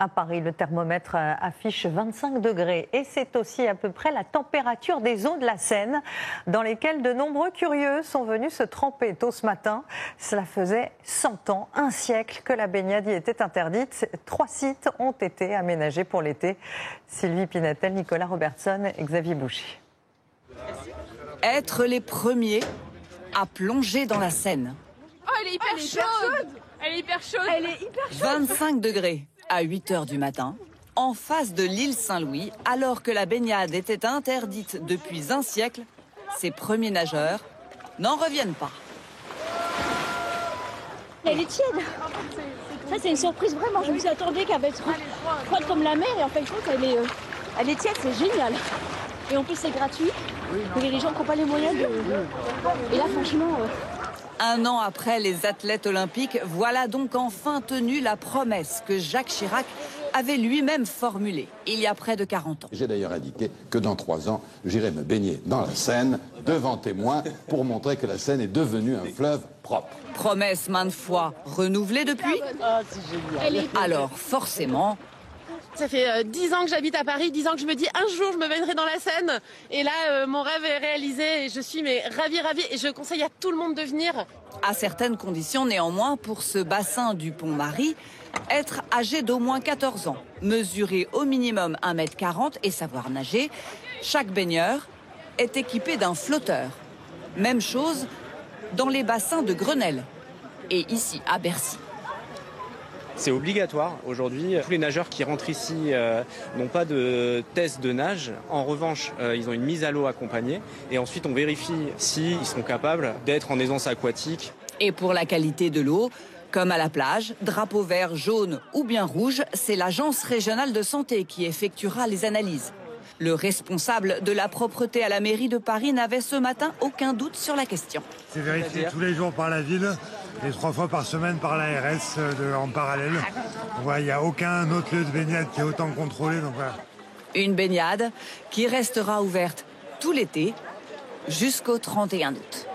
À Paris, le thermomètre affiche 25 degrés et c'est aussi à peu près la température des eaux de la Seine dans lesquelles de nombreux curieux sont venus se tremper tôt ce matin. Cela faisait 100 ans, un siècle que la baignade y était interdite. 3 sites ont été aménagés pour l'été. Sylvie Pinatel, Nicolas Robertson et Xavier Boucher. Être les premiers à plonger dans la Seine. Oh, elle est hyper chaude. Elle est hyper chaude. Elle est hyper chaude. 25 degrés à 8 h du matin, en face de l'île Saint-Louis, alors que la baignade était interdite depuis un siècle, ces premiers nageurs n'en reviennent pas. Elle est tiède. Ça, c'est une surprise vraiment. Je me suis attendue qu'elle va être froide comme la mer et en fait, elle est tiède, c'est génial. Et en plus, c'est gratuit. Il y a des gens qui n'ont pas les moyens de... Et là, franchement... Un an après les athlètes olympiques, voilà donc enfin tenue la promesse que Jacques Chirac avait lui-même formulée il y a près de 40 ans. J'ai d'ailleurs indiqué que dans 3 ans, j'irai me baigner dans la Seine, devant témoins, pour montrer que la Seine est devenue un fleuve propre. Promesse maintes fois renouvelée depuis. Alors forcément... Ça fait 10 ans que j'habite à Paris, 10 ans que je me dis un jour je me baignerai dans la Seine. Et là, mon rêve est réalisé et je suis ravie. Et je conseille à tout le monde de venir. À certaines conditions néanmoins, pour ce bassin du Pont-Marie, être âgé d'au moins 14 ans, mesurer au minimum 1,40 m et savoir nager, chaque baigneur est équipé d'un flotteur. Même chose dans les bassins de Grenelle et ici à Bercy. C'est obligatoire aujourd'hui. Tous les nageurs qui rentrent ici n'ont pas de test de nage. En revanche, ils ont une mise à l'eau accompagnée. Et ensuite, on vérifie s'ils sont capables d'être en aisance aquatique. Et pour la qualité de l'eau, comme à la plage, drapeau vert, jaune ou bien rouge, c'est l'Agence régionale de santé qui effectuera les analyses. Le responsable de la propreté à la mairie de Paris n'avait ce matin aucun doute sur la question. C'est vérifié tous les jours par la ville et 3 fois par semaine par l'ARS en parallèle. Il n'y a aucun autre lieu de baignade qui est autant contrôlé. Donc voilà. Une baignade qui restera ouverte tout l'été jusqu'au 31 août.